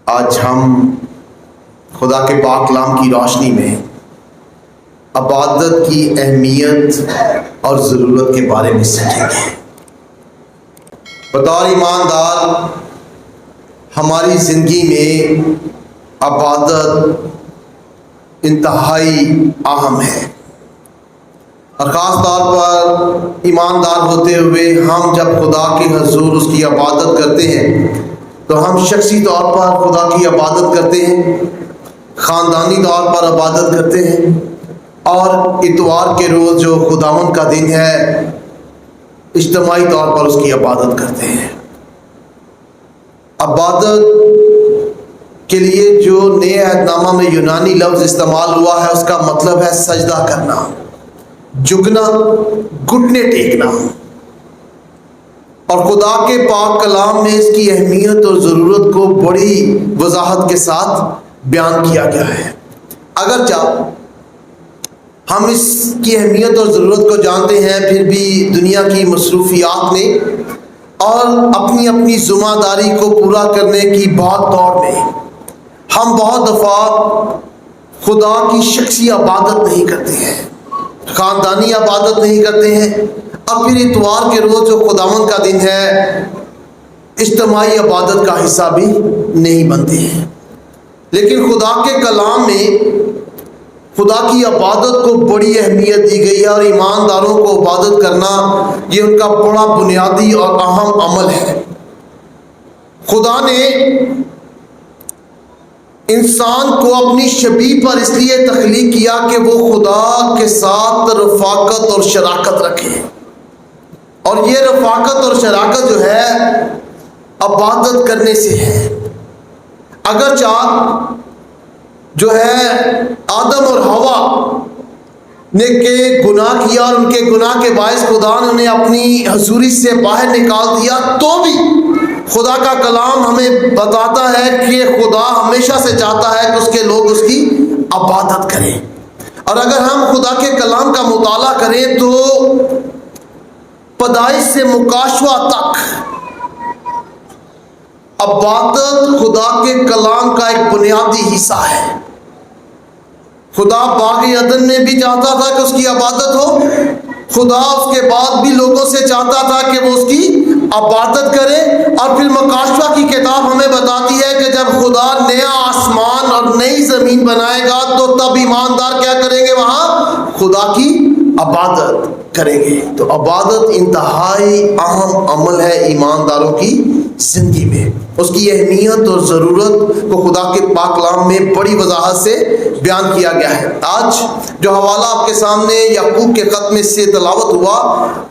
آج ہم خدا کے پاک کلام کی روشنی میں عبادت کی اہمیت اور ضرورت کے بارے میں سیکھیں گے۔ بطور ایماندار ہماری زندگی میں عبادت انتہائی اہم ہے، اور خاص طور پر ایماندار ہوتے ہوئے ہم جب خدا کے حضور اس کی عبادت کرتے ہیں تو ہم شخصی طور پر خدا کی عبادت کرتے ہیں، خاندانی طور پر عبادت کرتے ہیں، اور اتوار کے روز جو خداوند کا دن ہے اجتماعی طور پر اس کی عبادت کرتے ہیں۔ عبادت کے لیے جو نئے عہد نامہ میں یونانی لفظ استعمال ہوا ہے اس کا مطلب ہے سجدہ کرنا، جھکنا، گھٹنے ٹیکنا، اور خدا کے پاک کلام میں اس کی اہمیت اور ضرورت کو بڑی وضاحت کے ساتھ بیان کیا گیا ہے۔ اگرچہ ہم اس کی اہمیت اور ضرورت کو جانتے ہیں، پھر بھی دنیا کی مصروفیات میں اور اپنی اپنی ذمہ داری کو پورا کرنے کی بھاگ دوڑ میں ہم بہت دفعہ خدا کی شخصی عبادت نہیں کرتے ہیں، خاندانی عبادت نہیں کرتے ہیں، اور پھر اتوار کے روز جو خداوند کا دن ہے اجتماعی عبادت کا حصہ بھی نہیں بنتے ہیں۔ لیکن خدا کے کلام میں خدا کی عبادت کو بڑی اہمیت دی گئی ہے، اور ایمانداروں کو عبادت کرنا یہ ان کا بڑا بنیادی اور اہم عمل ہے۔ خدا نے انسان کو اپنی شبیہ پر اس لیے تخلیق کیا کہ وہ خدا کے ساتھ رفاقت اور شراکت رکھے، اور یہ رفاقت اور شراکت جو ہے عبادت کرنے سے ہے۔ اگرچہ جو ہے آدم اور حوا نے کے گناہ کیا اور ان کے گناہ کے باعث خدا نے انہیں اپنی حضوری سے باہر نکال دیا، تو بھی خدا کا کلام ہمیں بتاتا ہے کہ خدا ہمیشہ سے چاہتا ہے کہ اس کے لوگ اس کی عبادت کریں۔ اور اگر ہم خدا کے کلام کا مطالعہ کریں تو پیدائش سے مکاشوہ تک عبادت خدا کے کلام کا ایک بنیادی حصہ ہے۔ خدا باغ عدن میں بھی چاہتا تھا کہ اس کی عبادت ہو، خدا اس کے بعد بھی لوگوں سے چاہتا تھا کہ وہ اس کی عبادت کرے، اور پھر مکاشوہ کی کتاب ہمیں بتاتی ہے کہ جب خدا نیا آسمان اور نئی زمین بنائے گا تو تب ایماندار کیا کریں گے؟ وہاں خدا کی عبادت کریں گے۔ تو عبادت انتہائی اہم عمل ہے ایمانداروں کی زندگی میں۔ اس کی اہمیت اور ضرورت کو خدا کے پاک کلام میں بڑی وضاحت سے بیان کیا گیا ہے۔ آج جو حوالہ آپ کے سامنے یعقوب کے خط میں سے تلاوت ہوا،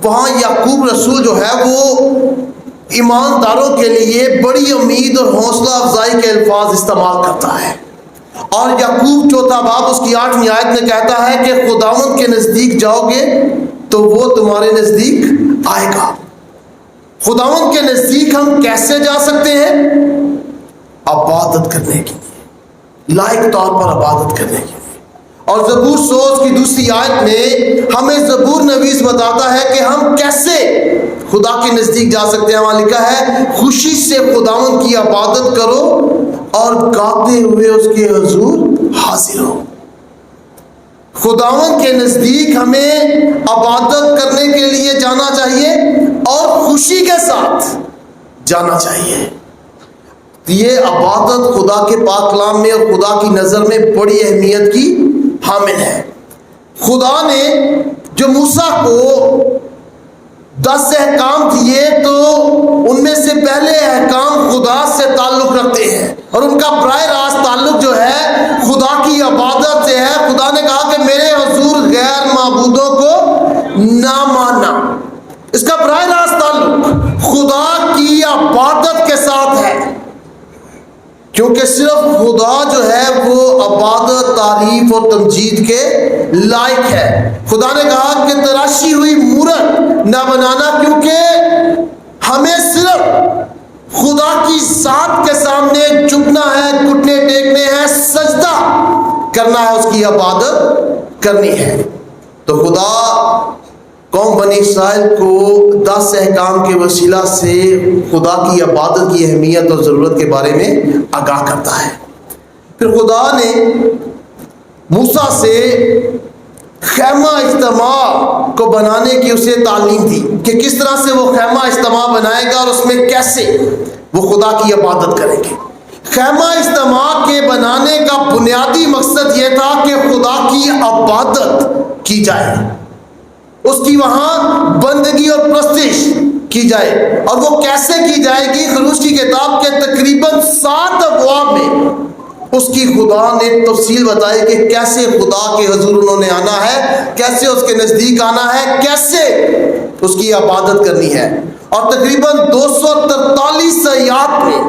وہاں یعقوب رسول جو ہے وہ ایمانداروں کے لیے بڑی امید اور حوصلہ افزائی کے الفاظ استعمال کرتا ہے، اور یعقوب چوتھا باب اس کی 8ویں آیت میں کہتا ہے کہ خداوند کے نزدیک جاؤ گے تو وہ تمہارے نزدیک آئے گا۔ خداوند کے نزدیک ہم کیسے جا سکتے ہیں؟ عبادت کرنے کے لیے، لائق طور پر عبادت کرنے کے لیے۔ اور زبور 100 کی دوسری آیت میں ہمیں زبور نویس بتاتا ہے کہ ہم کیسے خدا کے نزدیک جا سکتے ہیں۔ وہاں لکھا ہے خوشی سے خداوند کی عبادت کرو اور گاتے ہوئے اس کے حضور حاضر ہو۔ خداوند کے نزدیک ہمیں عبادت کرنے کے لیے جانا چاہیے اور خوشی کے ساتھ جانا چاہیے۔ یہ عبادت خدا کے پاک کلام میں اور خدا کی نظر میں بڑی اہمیت کی حامل ہے۔ خدا نے جو موسیٰ کو 10 احکام دیے تو ان میں سے پہلے احکام خدا سے تعلق رکھتے ہیں، اور ان کا براہ راست تعلق جو ہے خدا کی عبادت سے ہے۔ خدا نے کہا کہ میرے حضور غیر معبودوں کو نہ ماننا، اس کا براہ راست تعلق خدا کی عبادت کے ساتھ ہے، کیونکہ صرف خدا جو ہے وہ عبادت، تعریف اور تمجید کے لائق ہے۔ خدا نے کہا کہ تراشی ہوئی مورت نہ بنانا، کیونکہ ہمیں صرف خدا کی ذات کے سامنے جھکنا ہے، گھٹنے ٹیکنے ہیں، سجدہ کرنا ہے، اس کی عبادت کرنی ہے۔ تو خدا قوم بنی اسرائیل کو 10 احکام کے وسیلہ سے خدا کی عبادت کی اہمیت اور ضرورت کے بارے میں آگاہ کرتا ہے۔ پھر خدا نے موسیٰ سے خیمہ اجتماع کو بنانے کی اسے تعلیم دی کہ کس طرح سے وہ خیمہ اجتماع بنائے گا اور اس میں کیسے وہ خدا کی عبادت کریں گے۔ خیمہ اجتماع کے بنانے کا بنیادی مقصد یہ تھا کہ خدا کی عبادت کی جائے، اس کی وہاں بندگی اور پرستش کی جائے۔ اور وہ کیسے کی جائے گی؟ خروج کی کتاب کے تقریباً 7 ابواب میں اس کی خدا نے تفصیل بتائی کہ کیسے خدا کے حضور انہوں نے آنا ہے، کیسے اس کے نزدیک آنا ہے، کیسے اس کی عبادت کرنی ہے۔ اور تقریباً 243 آیات میں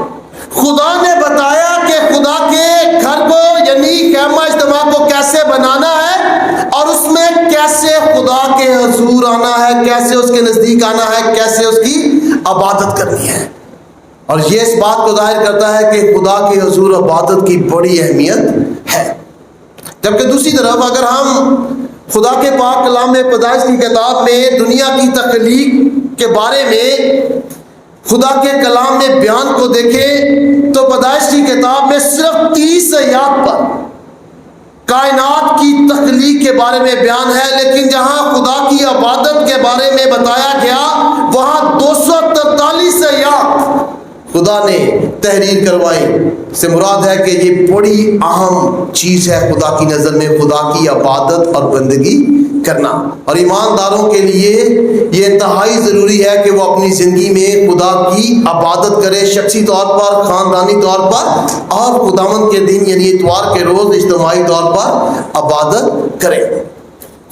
خدا نے بتایا کہ خدا کے گھر کو یعنی خیمہ اجتماع کو کیسے بنانا ہے اور اس میں کیسے خدا کے حضور آنا ہے، کیسے اس کے نزدیک آنا ہے، کیسے اس کی عبادت کرنی ہے۔ اور یہ اس بات کو ظاہر کرتا ہے کہ خدا کے حضور عبادت کی بڑی اہمیت ہے۔ جبکہ دوسری طرف اگر ہم خدا کے پاک کلام میں پیدائش کی کتاب میں دنیا کی تخلیق کے بارے میں خدا کے کلام میں بیان کو دیکھیں تو پیدائش کی کتاب میں صرف 30 آیات پر کائنات کی تخلیق کے بارے میں بیان ہے، لیکن جہاں خدا کی عبادت کے بارے میں بتایا گیا وہاں 243 آیات خدا نے تحریر کروائی۔ سے مراد ہے کہ یہ بڑی اہم چیز ہے خدا کی نظر میں، خدا کی عبادت اور بندگی کرنا۔ اور ایمانداروں کے لیے یہ انتہائی ضروری ہے کہ وہ اپنی زندگی میں خدا کی عبادت کرے، شخصی طور پر، خاندانی طور پر، اور خداوند کے دن یعنی اتوار کے روز اجتماعی طور پر عبادت کرے۔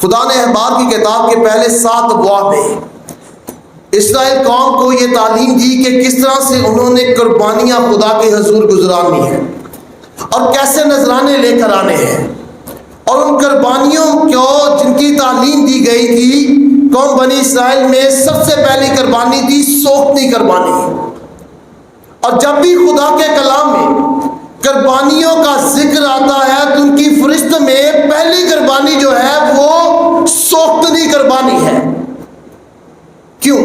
خدا نے احبار کی کتاب کے پہلے 7 ابواب میں اسرائیل قوم کو یہ تعلیم دی کہ کس طرح سے انہوں نے قربانیاں خدا کے حضور گزارنی ہیں اور کیسے نذرانے لے کر آنے ہیں۔ اور ان قربانیوں کو جن کی تعلیم دی گئی تھی قوم بنی اسرائیل میں سب سے پہلی قربانی تھی سوختنی قربانی۔ اور جب بھی خدا کے کلام میں قربانیوں کا ذکر آتا ہے تو ان کی فہرست میں پہلی قربانی جو ہے وہ سوختنی قربانی ہے۔ کیوں؟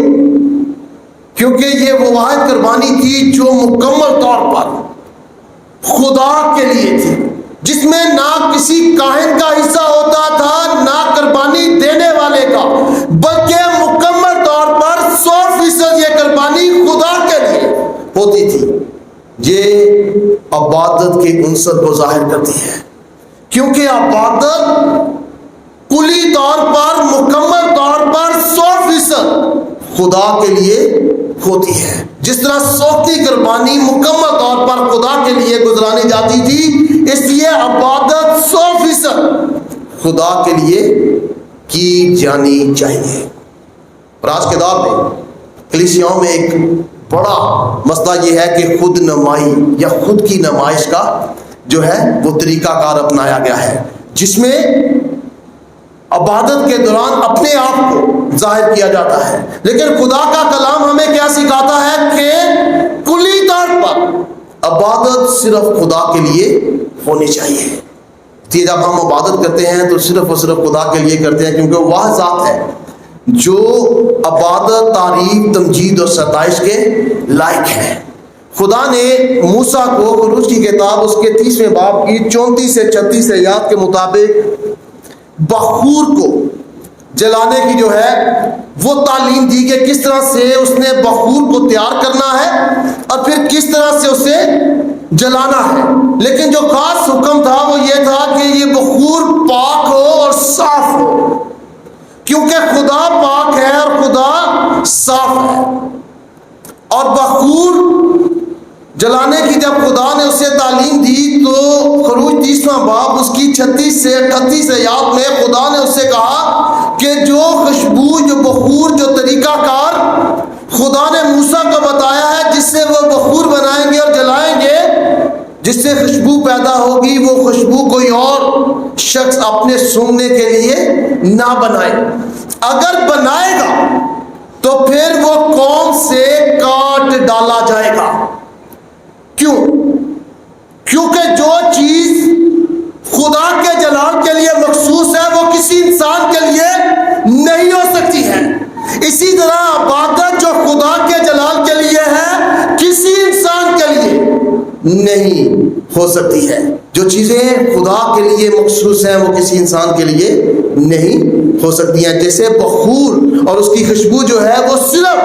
کیونکہ یہ وہ واحد قربانی تھی جو مکمل طور پر خدا کے لیے تھی، جس میں نہ کسی کاہن کا حصہ ہوتا تھا نہ قربانی دینے والے کا، بلکہ مکمل طور پر 100% یہ قربانی خدا کے لیے ہوتی تھی۔ یہ عبادت کے عنصر کو ظاہر کرتی ہے، کیونکہ عبادت کلی طور پر مکمل طور پر 100% خدا کے لیے ہوتی ہے۔ جس طرح سوختنی قربانی مکمل طور پر خدا کے لیے گزرانی جاتی تھی، اس لیے عبادت 100% خدا کے لیے کی جانی چاہیے۔ اور آج کے دور میں کلیسیاؤں میں ایک بڑا مسئلہ یہ ہے کہ خود نمائی یا خود کی نمائش کا جو ہے وہ طریقہ کار اپنایا گیا ہے، جس میں عبادت کے دوران اپنے آپ کو ظاہر کیا جاتا ہے۔ لیکن خدا کا کلام ہمیں کیا سکھاتا ہے کہ کلی طور پر عبادت صرف خدا کے لیے ہونی چاہیے۔ جب ہم عبادت کرتے ہیں تو صرف اور صرف خدا کے لیے کرتے ہیں، کیونکہ وہ ذات ہے جو عبادت، تعریف، تمجید اور ستائش کے لائق ہے۔ خدا نے موسیٰ کو خروج کی کتاب اس کے 30ویں باب کی 34 سے 36 آیات کے مطابق بخور کو جلانے کی جو ہے وہ تعلیم دی کہ کس طرح سے اس نے بخور کو تیار کرنا ہے اور پھر کس طرح سے اسے جلانا ہے۔ لیکن جو خاص حکم تھا وہ یہ تھا کہ یہ بخور پاک ہو اور صاف ہو، کیونکہ خدا پاک ہے اور خدا صاف ہے۔ اور بخور جلانے کی جب خدا نے اسے تعلیم دی تو خروج 30واں باب اس کی 36 سے 38 آیات میں خدا نے اس سے کہا کہ جو خوشبو، جو بخور، جو طریقہ کار خدا نے موسیٰ کو بتایا ہے جس سے وہ بخور بنائیں گے اور جلائیں گے، جس سے خوشبو پیدا ہوگی، وہ خوشبو کوئی اور شخص اپنے سونگنے کے لیے نہ بنائے۔ اگر بنائے گا تو پھر وہ قوم سے کاٹ ڈالا جائے گا۔ کیوں؟ کیونکہ جو چیز خدا کے جلال کے لیے مخصوص ہے وہ کسی انسان کے لیے نہیں ہو سکتی ہے۔ اسی طرح عبادت نہیں ہو سکتی ہے. جو چیزیں خدا کے لیے مخصوص ہیں وہ کسی انسان کے لیے نہیں ہو سکتی ہیں. جیسے بخور اور اس کی خوشبو جو ہے وہ صرف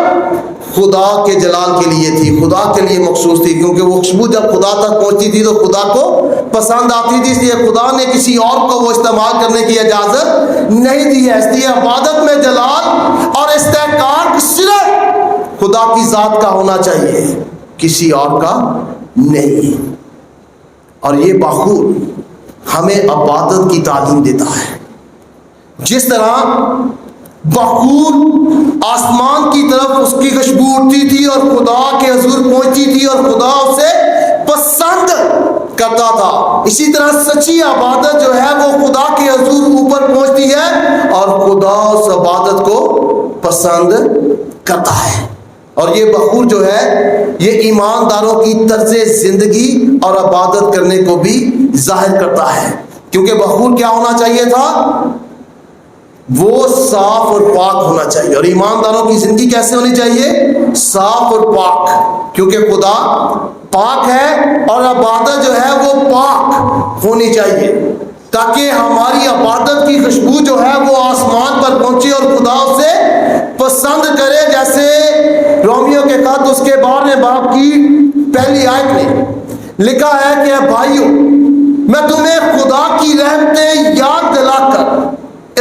خدا کے جلال کے لیے تھی, خدا کے لیے مخصوص تھی, کیونکہ وہ خوشبو جب خدا تک پہنچتی تھی تو خدا کو پسند آتی تھی, اس لیے خدا نے کسی اور کو وہ استعمال کرنے کی اجازت نہیں دی ہے. اس لیے عبادت میں جلال اور استحقاق صرف خدا کی ذات کا ہونا چاہیے, کسی اور کا نہیں. اور یہ بخور ہمیں عبادت کی تعلیم دیتا ہے. جس طرح بخور آسمان کی طرف اس کی خوشبو اٹھتی تھی اور خدا کے حضور پہنچتی تھی اور خدا اسے پسند کرتا تھا, اسی طرح سچی عبادت جو ہے وہ خدا کے حضور اوپر پہنچتی ہے اور خدا اس عبادت کو پسند کرتا ہے. اور یہ بخور جو ہے یہ ایمانداروں کی طرز زندگی اور عبادت کرنے کو بھی ظاہر کرتا ہے. کیونکہ بخور کیا ہونا چاہیے تھا؟ وہ صاف اور پاک ہونا چاہیے. اور ایمانداروں کی زندگی کیسے ہونی چاہیے؟ صاف اور پاک, کیونکہ خدا پاک ہے اور عبادت جو ہے وہ پاک ہونی چاہیے, تاکہ ہماری عبادت کی خوشبو جو ہے وہ آسمان پر پہنچے اور خدا اسے پسند کرے. جیسے رومیو کے خط اس کے 12ویں باب کی پہلی آیت میں لکھا ہے کہ اے بھائیو, میں تمہیں خدا کی رحمتیں یاد دلا کر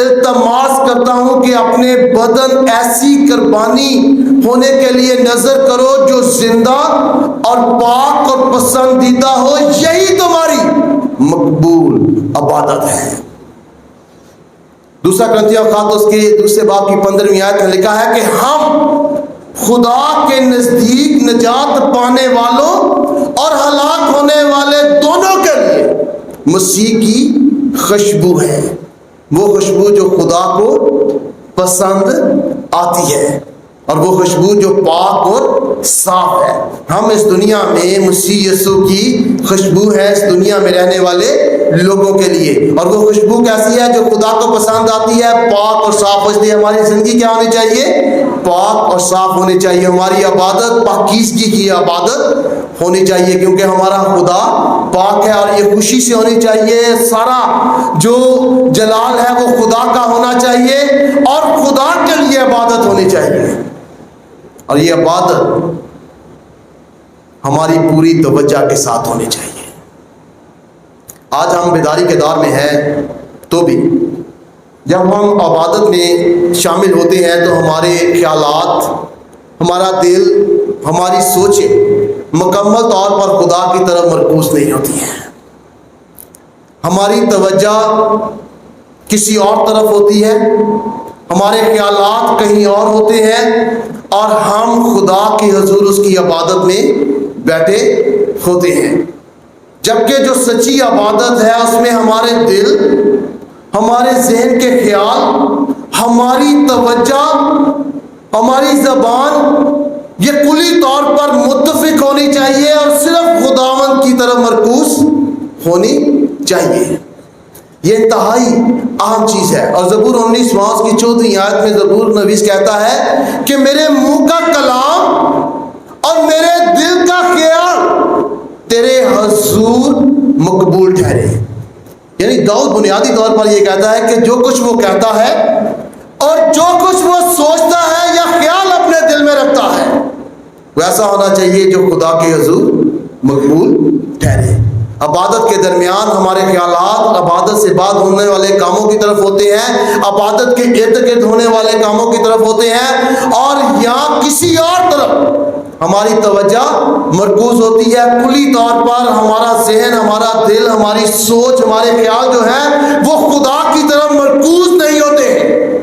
التماس کرتا ہوں کہ اپنے بدن ایسی قربانی ہونے کے لیے نظر کرو جو زندہ اور پاک اور پسندیدہ ہو, یہی تمہاری مقبول عبادت ہے. دوسرا کرنتھیوں کا خط اس کے 2 باب کی 15ویں آیت میں لکھا ہے کہ ہم خدا کے نزدیک نجات پانے والوں اور ہلاک ہونے والے دونوں کے لیے مسیح کی خوشبو ہے, وہ خوشبو جو خدا کو پسند آتی ہے اور وہ خوشبو جو پاک اور صاف ہے. ہم اس دنیا میں مسیح یسوع کی خوشبو ہے اس دنیا میں رہنے والے لوگوں کے لیے. اور وہ خوشبو کیسی ہے؟ جو خدا کو پسند آتی ہے, پاک اور صاف. اس لیے ہماری زندگی کیا ہونی چاہیے؟ پاک اور صاف ہونی چاہیے. ہماری عبادت پاکیزگی کی عبادت ہونی چاہیے, کیونکہ ہمارا خدا پاک ہے اور یہ خوشی سے ہونی چاہیے. سارا جو جلال ہے وہ خدا کا ہونا چاہیے اور خدا کے لیے عبادت ہونی چاہیے. اور یہ عبادت ہماری پوری توجہ کے ساتھ ہونی چاہیے. آج ہم بیداری کے دور میں ہیں, تو بھی جب ہم عبادت میں شامل ہوتے ہیں تو ہمارے خیالات, ہمارا دل, ہماری سوچیں مکمل طور پر خدا کی طرف مرکوز نہیں ہوتی ہیں. ہماری توجہ کسی اور طرف ہوتی ہے, ہمارے خیالات کہیں اور ہوتے ہیں اور ہم خدا کے حضور اس کی عبادت میں بیٹھے ہوتے ہیں. جبکہ جو سچی عبادت ہے اس میں ہمارے دل, ہمارے ذہن کے خیال, ہماری توجہ, ہماری زبان یہ کلی طور پر متفق ہونی چاہیے اور صرف خداوند کی طرف مرکوز ہونی چاہیے. یہ انتہائی اہم چیز ہے. اور زبور 19 کی 14ویں آیت میں زبور نویس کہتا ہے کہ میرے منہ کا کلام اور میرے دل کا خیال تیرے حضور مقبول ٹھہرے. یعنی داؤد بنیادی طور پر یہ کہتا ہے کہ جو کچھ وہ کہتا ہے اور جو کچھ وہ سوچتا ہے یا خیال اپنے دل میں رکھتا ہے وہ ایسا ہونا چاہیے جو خدا کے حضور مقبول ٹھہرے. عبادت کے درمیان ہمارے خیالات عبادت سے بعد ہونے والے کاموں کی طرف ہوتے ہیں, عبادت کے ارد گرد ہونے والے کاموں کی طرف ہوتے ہیں, اور یا کسی اور طرف ہماری توجہ مرکوز ہوتی ہے. کلی طور پر ہمارا ذہن, ہمارا دل, ہماری سوچ, ہمارے خیال جو ہیں وہ خدا کی طرف مرکوز نہیں ہوتے ہیں,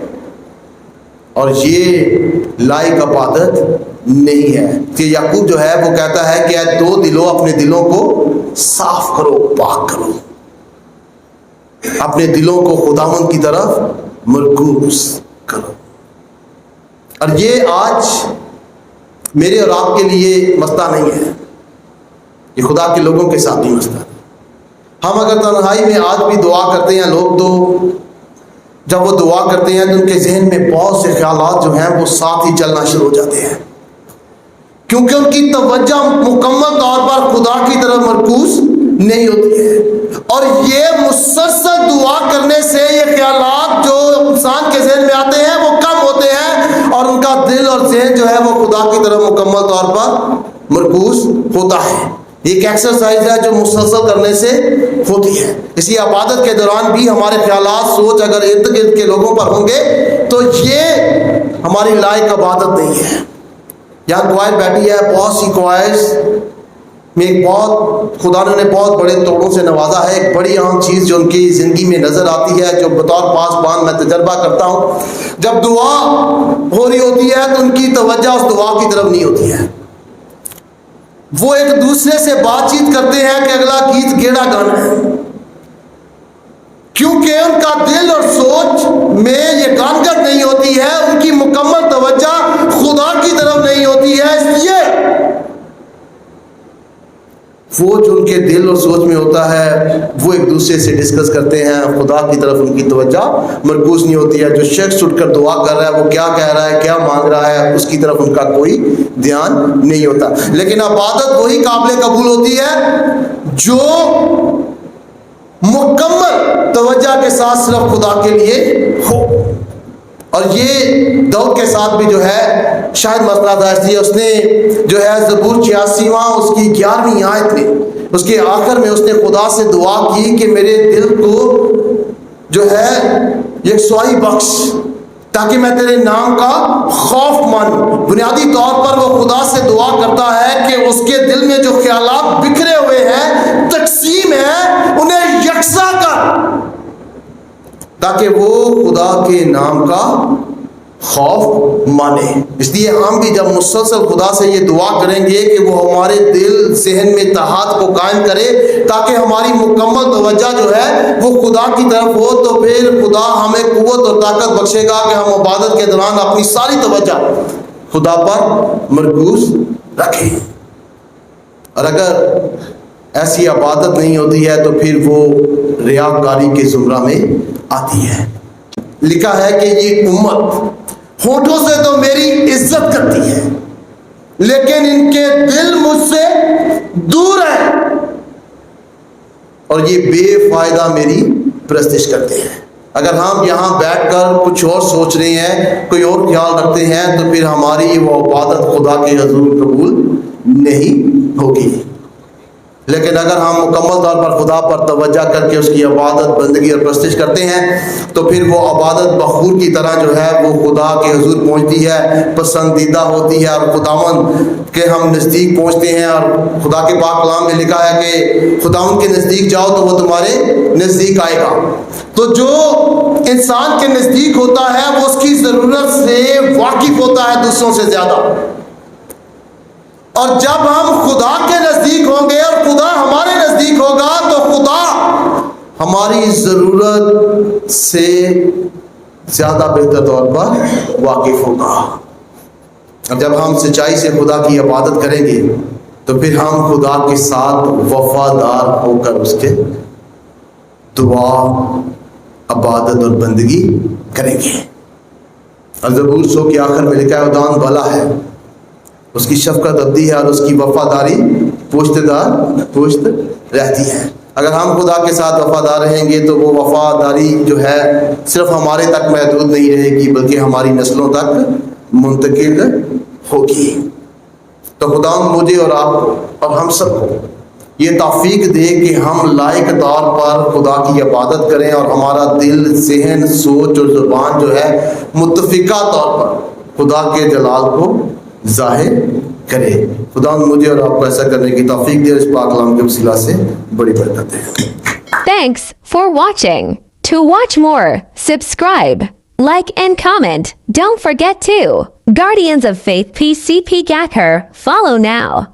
اور یہ لائق عبادت نہیں ہے. کہ یعقوب جو ہے وہ کہتا ہے کہ اے 2 دلوں اپنے دلوں کو صاف کرو, پاک کرو, اپنے دلوں کو خداوند کی طرف مرکوز کرو. اور یہ آج میرے اور آپ کے لیے مسئلہ نہیں ہے, یہ خدا کے لوگوں کے ساتھ بھی مسئلہ ہے. ہم اگر تنہائی میں آج بھی دعا کرتے ہیں, لوگ تو جب وہ دعا کرتے ہیں تو ان کے ذہن میں بہت سے خیالات جو ہیں وہ ساتھ ہی چلنا شروع ہو جاتے ہیں, کیونکہ ان کی توجہ مکمل طور پر خدا کی طرف مرکوز نہیں ہوتی ہے. اور یہ مسلسل دعا کرنے سے یہ خیالات جو انسان کے ذہن میں آتے ہیں وہ کم ہوتے ہیں اور ان کا دل اور ذہن جو ہے وہ خدا کی طرف مکمل طور پر مرکوز ہوتا ہے. یہ ایک ایکسرسائز ہے جو مسلسل کرنے سے ہوتی ہے. اسی عبادت کے دوران بھی ہمارے خیالات سوچ اگر ارد گرد کے لوگوں پر ہوں گے تو یہ ہماری لائق عبادت نہیں ہے. یہاں کوائر بیٹھی ہے, بہت سی کوائرز میں ایک بہت خدا نے بہت بڑے توڑوں سے نوازا ہے. ایک بڑی اہم چیز جو ان کی زندگی میں نظر آتی ہے, جو بطور پاسبان میں تجربہ کرتا ہوں, جب دعا ہو رہی ہوتی ہے تو ان کی توجہ اس دعا کی طرف نہیں ہوتی ہے. وہ ایک دوسرے سے بات چیت کرتے ہیں کہ اگلا گیت کیڑا گانا ہے, کیونکہ ان کا دل اور سوچ میں یہ گانگٹ نہیں ہوتی ہے, ان کی مکمل توجہ خدا کی طرف نہیں ہوتی ہے. اس لیے وہ جو ان کے دل اور سوچ میں ہوتا ہے وہ ایک دوسرے سے ڈسکس کرتے ہیں, خدا کی طرف ان کی توجہ مرکوز نہیں ہوتی ہے. جو شخص اٹھ کر دعا کر رہا ہے وہ کیا کہہ رہا ہے, کیا مانگ رہا ہے, اس کی طرف ان کا کوئی دھیان نہیں ہوتا. لیکن عبادت وہی قابل قبول ہوتی ہے جو مکمل توجہ کے ساتھ صرف خدا کے لیے ہو. اور یہ داؤد کے ساتھ بھی جو ہے شاید مسئلہ تھا, اس لیے اس نے جو ہے زبور 86واں اس کی 11ویں آیت میں اس کے آخر میں اس نے خدا سے دعا کی کہ میرے دل کو جو ہے یکسوئی بخش تاکہ میں تیرے نام کا خوف مانوں. بنیادی طور پر وہ خدا سے دعا کرتا ہے کہ اس کے دل میں جو خیالات بکھرے ہوئے ہیں, تقسیم ہے, انہیں یکساں کر تاکہ وہ خدا کے نام کا خوف مانے. اس لیے ہم بھی جب مسلسل خدا سے یہ دعا کریں گے کہ وہ ہمارے دل ذہن میں اتحاد کو قائم کرے تاکہ ہماری مکمل توجہ جو ہے وہ خدا کی طرف ہو, تو پھر خدا ہمیں قوت اور طاقت بخشے گا کہ ہم عبادت کے دوران اپنی ساری توجہ خدا پر مرکوز رکھیں. اور اگر ایسی عبادت نہیں ہوتی ہے تو پھر وہ ریاکاری کے زمرہ میں آتی ہے. لکھا ہے کہ یہ امت ہونٹوں سے تو میری عزت کرتی ہے لیکن ان کے دل مجھ سے دور ہے اور یہ بے فائدہ میری پرستش کرتے ہیں. اگر ہم یہاں بیٹھ کر کچھ اور سوچ رہے ہیں, کوئی اور خیال رکھتے ہیں, تو پھر ہماری وہ عبادت خدا کے حضور قبول نہیں ہوگی. لیکن اگر ہم مکمل طور پر خدا پر توجہ کر کے اس کی عبادت بندگی اور پرستش کرتے ہیں تو پھر وہ عبادت بخور کی طرح جو ہے وہ خدا کے حضور پہنچتی ہے, پسندیدہ ہوتی ہے, اور خداوند کے ہم نزدیک پہنچتے ہیں. اور خدا کے پاک کلام میں لکھا ہے کہ خداوند کے نزدیک جاؤ تو وہ تمہارے نزدیک آئے گا. تو جو انسان کے نزدیک ہوتا ہے وہ اس کی ضرورت سے واقف ہوتا ہے دوسروں سے زیادہ. اور جب ہم خدا کے نزدیک ہوں گے اور خدا ہمارے نزدیک ہوگا تو خدا ہماری ضرورت سے زیادہ بہتر طور پر واقف ہوگا. اور جب ہم سچائی سے خدا کی عبادت کریں گے تو پھر ہم خدا کے ساتھ وفادار ہو کر اس کے دعا, عبادت اور بندگی کریں گے. اور زبور 100 کے آخر میں لکھا ہے ادان بھلا ہے, اس کی شفقت ابدی ہے اور اس کی وفاداری پوشت رہتی ہے. اگر ہم خدا کے ساتھ وفادار رہیں گے تو وہ وفاداری جو ہے صرف ہمارے تک محدود نہیں رہے گی بلکہ ہماری نسلوں تک منتقل ہوگی. تو خدا مجھے اور آپ کو اور ہم سب کو یہ توفیق دے کہ ہم لائق طور پر خدا کی عبادت کریں اور ہمارا دل, ذہن, سوچ اور زبان جو ہے متفقہ طور پر خدا کے جلال کو ظاہر کرے. خدا مجھے اور آپ کو ایسا کرنے کی توفیق دے اور اس پاک کلام کے وسیلہ سے بڑی برکت دے. Thanks for watching. To watch more, subscribe, like and comment. Don't forget to Guardians of Faith PCP Gacker. Follow now.